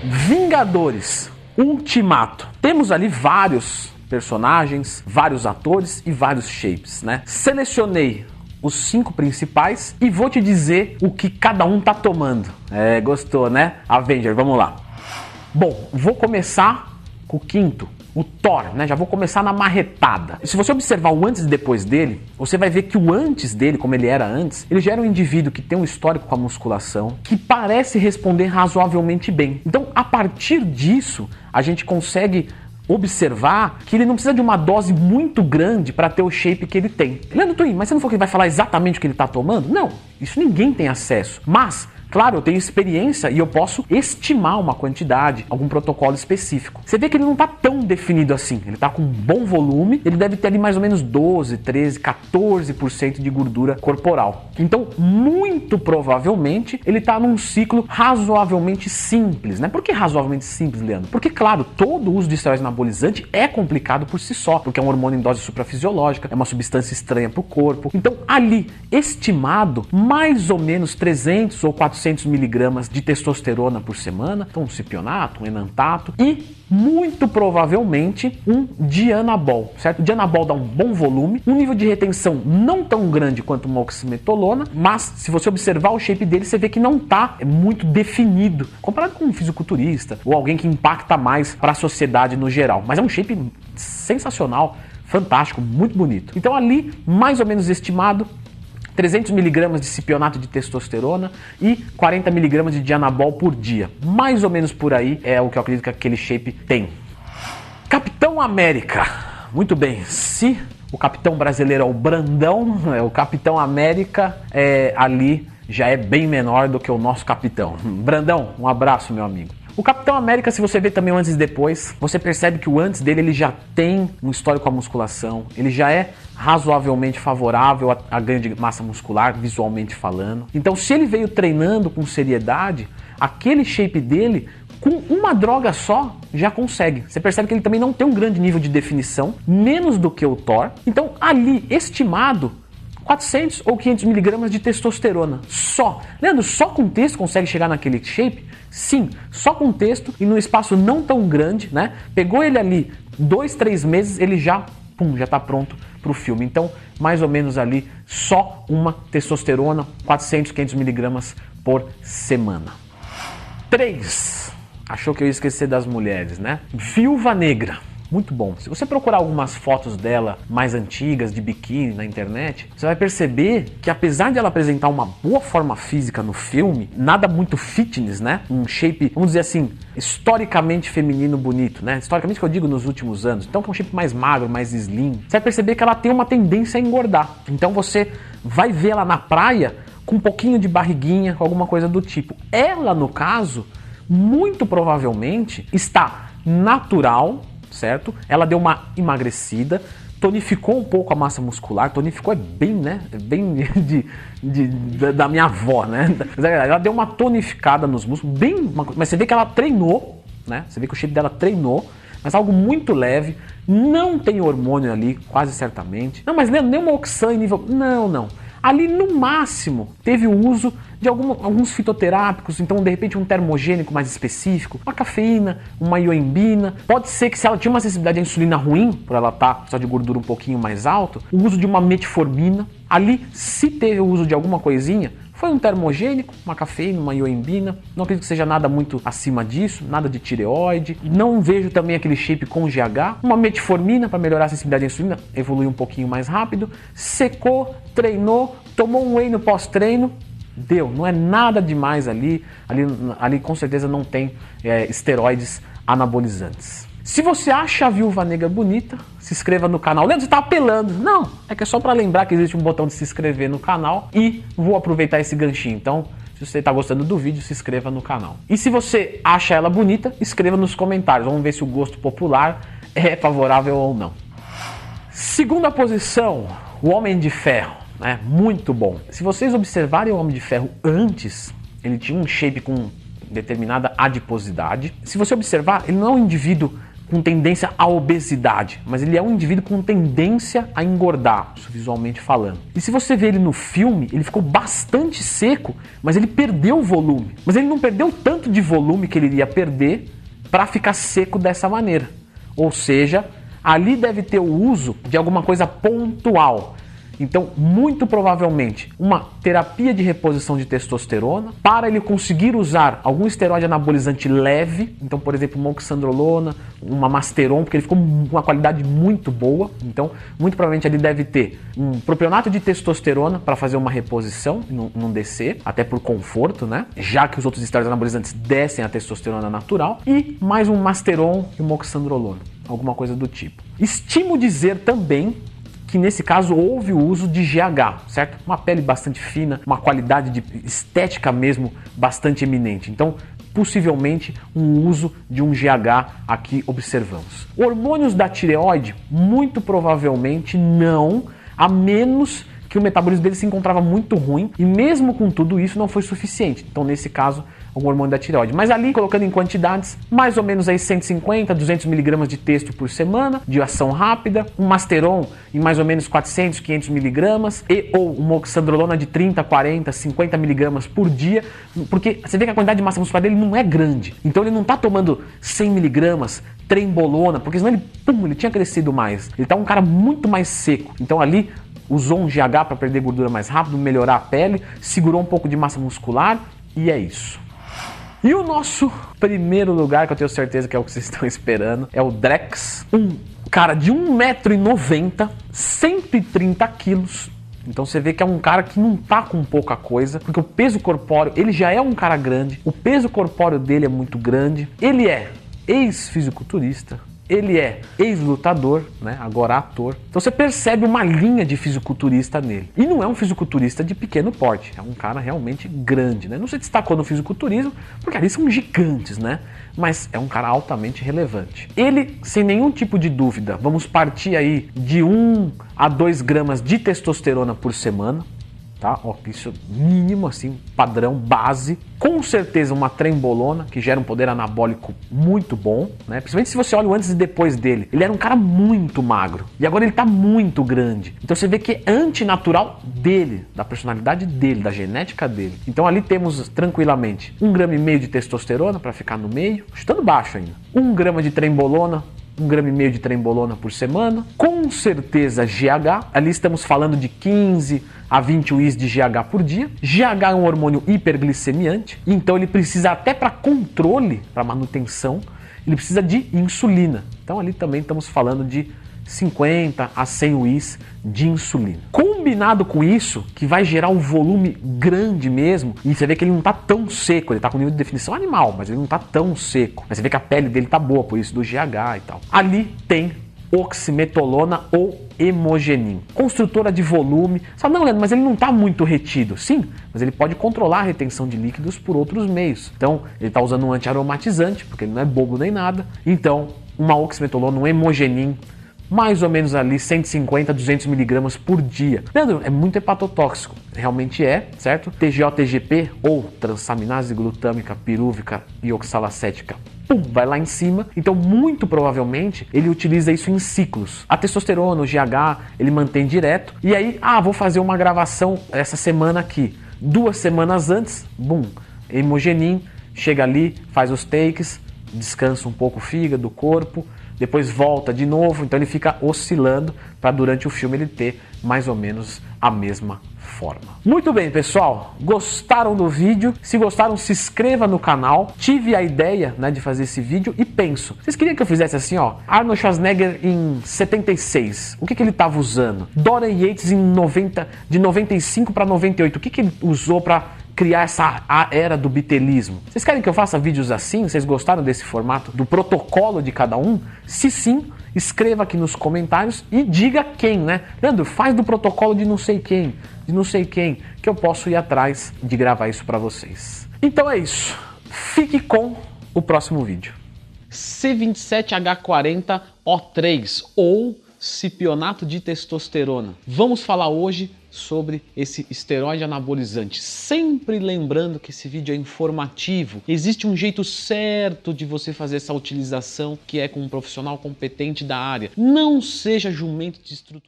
Vingadores Ultimato. Temos ali vários personagens, vários atores e vários shapes, né? Selecionei os 5 principais e vou te dizer o que cada um tá tomando. Gostou, né? Avenger, vamos lá. Bom, vou começar com o quinto, o Thor, né? Já vou começar na marretada. Se você observar o antes e depois dele, você vai ver que o antes dele, como ele era antes, ele já era um indivíduo que tem um histórico com a musculação, que parece responder razoavelmente bem. Então, a partir disso, a gente consegue observar que ele não precisa de uma dose muito grande para ter o shape que ele tem. Leandro Twin, mas você não falou que ele vai falar exatamente o que ele está tomando? Não, isso ninguém tem acesso. Mas claro, eu tenho experiência e eu posso estimar uma quantidade, algum protocolo específico. Você vê que ele não está tão definido assim, ele está com um bom volume, ele deve ter ali mais ou menos 12, 13, 14% de gordura corporal. Então, muito provavelmente, ele está num ciclo razoavelmente simples, né? Por que razoavelmente simples, Leandro? Porque, claro, todo uso de esteroide anabolizante é complicado por si só, porque é um hormônio em dose suprafisiológica, é uma substância estranha para o corpo. Então, ali, estimado, mais ou menos 300 ou 400 miligramas de testosterona por semana, então um cipionato, um enantato e muito provavelmente um dianabol, certo? O dianabol dá um bom volume, um nível de retenção não tão grande quanto uma oximetolona, mas se você observar o shape dele, você vê que não está muito definido, comparado com um fisiculturista ou alguém que impacta mais para a sociedade no geral. Mas é um shape sensacional, fantástico, muito bonito. Então ali, mais ou menos estimado, 300 miligramas de cipionato de testosterona e 40 miligramas de dianabol por dia. Mais ou menos por aí é o que eu acredito que aquele shape tem. Capitão América. Muito bem, se o capitão brasileiro é o Brandão, o Capitão América ali já é bem menor do que o nosso capitão. Brandão, um abraço, meu amigo. O Capitão América, se você ver também o antes e depois, você percebe que o antes dele ele já tem um histórico com a musculação, ele já é razoavelmente favorável a ganho de massa muscular, visualmente falando. Então, se ele veio treinando com seriedade, aquele shape dele, com uma droga só, já consegue. Você percebe que ele também não tem um grande nível de definição, menos do que o Thor. Então, ali, estimado, 400 ou 500 miligramas de testosterona, só. Leandro, só com texto consegue chegar naquele shape? Sim, só com texto e num espaço não tão grande, né? Pegou ele ali 2, 3 meses, ele já está pronto para o filme. Então, mais ou menos ali, só uma testosterona, 400, 500 miligramas por semana. 3. Achou que eu ia esquecer das mulheres, né? Viúva Negra. Muito bom. Se você procurar algumas fotos dela mais antigas, de biquíni na internet, você vai perceber que apesar de ela apresentar uma boa forma física no filme, nada muito fitness, né? Um shape, vamos dizer assim, historicamente feminino bonito, né? Historicamente que eu digo nos últimos anos. Então, que é um shape mais magro, mais slim. Você vai perceber que ela tem uma tendência a engordar. Então, você vai ver ela na praia com um pouquinho de barriguinha, com alguma coisa do tipo. Ela, no caso, muito provavelmente está natural, certo? Ela deu uma emagrecida, tonificou um pouco a massa muscular, tonificou é bem, né? É bem da minha avó, né? Ela deu uma tonificada nos músculos, bem, mas você vê que ela treinou, né? Você vê que o shape dela treinou, mas algo muito leve, não tem hormônio ali, quase certamente. Não, mas nem uma oxã em nível... Não. Ali, no máximo, teve o uso de alguns fitoterápicos, então, de repente, um termogênico mais específico, uma cafeína, uma ioimbina. Pode ser que se ela tinha uma sensibilidade à insulina ruim, por ela estar só de gordura um pouquinho mais alto, o uso de uma metformina. Ali, se teve o uso de alguma coisinha, foi um termogênico, uma cafeína, uma ioimbina. Não acredito que seja nada muito acima disso, nada de tireoide. Não vejo também aquele shape com GH. Uma metformina para melhorar a sensibilidade à insulina, evoluir um pouquinho mais rápido. Secou, treinou, tomou um whey no pós-treino. Deu, não é nada demais ali com certeza não tem esteroides anabolizantes. Se você acha a Viúva Negra bonita, se inscreva no canal. Leandro, você está apelando. Não, é que é só para lembrar que existe um botão de se inscrever no canal e vou aproveitar esse ganchinho. Então, se você está gostando do vídeo, se inscreva no canal. E se você acha ela bonita, escreva nos comentários. Vamos ver se o gosto popular é favorável ou não. Segunda posição, o Homem de Ferro. Muito bom. Se vocês observarem o Homem de Ferro antes, ele tinha um shape com determinada adiposidade. Se você observar, ele não é um indivíduo com tendência à obesidade, mas ele é um indivíduo com tendência a engordar, isso visualmente falando. E se você vê ele no filme, ele ficou bastante seco, mas ele perdeu volume. Mas ele não perdeu tanto de volume que ele iria perder para ficar seco dessa maneira. Ou seja, ali deve ter o uso de alguma coisa pontual. Então, muito provavelmente, uma terapia de reposição de testosterona para ele conseguir usar algum esteroide anabolizante leve. Então, por exemplo, uma oxandrolona, uma Masteron, porque ele ficou com uma qualidade muito boa. Então, muito provavelmente ele deve ter um propionato de testosterona para fazer uma reposição, não descer, até por conforto, né? Já que os outros esteroides anabolizantes descem a testosterona natural. E mais um Masteron e uma oxandrolona, alguma coisa do tipo. Estimo dizer também que nesse caso houve o uso de GH, certo? Uma pele bastante fina, uma qualidade de estética mesmo bastante eminente. Então, possivelmente um uso de um GH aqui observamos. Hormônios da tireoide, muito provavelmente não, a menos que o metabolismo dele se encontrava muito ruim e mesmo com tudo isso não foi suficiente. Então, nesse caso, um hormônio da tireoide. Mas ali, colocando em quantidades, mais ou menos aí 150, 200 mg de testo por semana, de ação rápida, um Masteron em mais ou menos 400, 500 mg e ou uma oxandrolona de 30, 40, 50 mg por dia, porque você vê que a quantidade de massa muscular dele não é grande. Então ele não está tomando 100 mg, trembolona, porque senão ele tinha crescido mais. Ele está um cara muito mais seco. Então ali usou um GH para perder gordura mais rápido, melhorar a pele, segurou um pouco de massa muscular e é isso. E o nosso primeiro lugar, que eu tenho certeza que é o que vocês estão esperando, é o Drex. Um cara de 1,90 m, 130 quilos. Então você vê que é um cara que não tá com pouca coisa, porque o peso corpóreo, ele já é um cara grande, o peso corpóreo dele é muito grande, ele é ex-fisiculturista, ele é ex-lutador, né? Agora ator. Então você percebe uma linha de fisiculturista nele. E não é um fisiculturista de pequeno porte, é um cara realmente grande, né? Não se destacou no fisiculturismo, porque ali são gigantes, né? Mas é um cara altamente relevante. Ele, sem nenhum tipo de dúvida, vamos partir aí de 1 a 2 gramas de testosterona por semana. Tá? Ó, isso mínimo, assim, padrão, base. Com certeza uma trembolona, que gera um poder anabólico muito bom, né? Principalmente se você olha o antes e depois dele. Ele era um cara muito magro, e agora ele tá muito grande. Então você vê que é antinatural dele, da personalidade dele, da genética dele. Então ali temos tranquilamente 1,5 grama de testosterona para ficar no meio, chutando baixo ainda. 1 grama de trembolona, 1,5 grama de trembolona por semana, com certeza GH, ali estamos falando de 15 a 20 UIs de GH por dia. GH é um hormônio hiperglicemiante, então ele precisa até para controle, para manutenção, ele precisa de insulina. Então ali também estamos falando de 50 a 100 UIs de insulina. Combinado com isso, que vai gerar um volume grande mesmo, e você vê que ele não está tão seco, ele está com nível de definição animal, mas ele não está tão seco. Mas você vê que a pele dele está boa, por isso do GH e tal. Ali tem oximetolona ou hemogenin, construtora de volume. Só não, Leandro, mas ele não está muito retido. Sim, mas ele pode controlar a retenção de líquidos por outros meios. Então, ele está usando um antiaromatizante, porque ele não é bobo nem nada. Então, uma oximetolona, um hemogenin, mais ou menos ali 150 a 200 mg por dia. Leandro, é muito hepatotóxico. Realmente é, certo? TGO-TGP ou transaminase glutâmica, pirúvica e oxalacética, vai lá em cima. Então, muito provavelmente, ele utiliza isso em ciclos. A testosterona, o GH, ele mantém direto. E aí, vou fazer uma gravação essa semana aqui. 2 semanas antes, hemogenin, chega ali, faz os takes, descansa um pouco o fígado, o corpo, depois volta de novo, então ele fica oscilando para durante o filme ele ter mais ou menos a mesma forma. Muito bem, pessoal, gostaram do vídeo? Se gostaram, se inscreva no canal. Tive a ideia, né, de fazer esse vídeo e penso, vocês queriam que eu fizesse assim, ó, Arnold Schwarzenegger em 76, o que ele estava usando? Dorian Yates de 95 para 98, o que ele usou para criar essa era do bitelismo? Vocês querem que eu faça vídeos assim? Vocês gostaram desse formato, do protocolo de cada um? Se sim, escreva aqui nos comentários e diga quem, né? Leandro, faz do protocolo de não sei quem, que eu posso ir atrás de gravar isso para vocês. Então é isso. Fique com o próximo vídeo. C27H40O3 ou cipionato de testosterona. Vamos falar hoje sobre esse esteroide anabolizante. Sempre lembrando que esse vídeo é informativo. Existe um jeito certo de você fazer essa utilização, que é com um profissional competente da área. Não seja jumento de estrutura.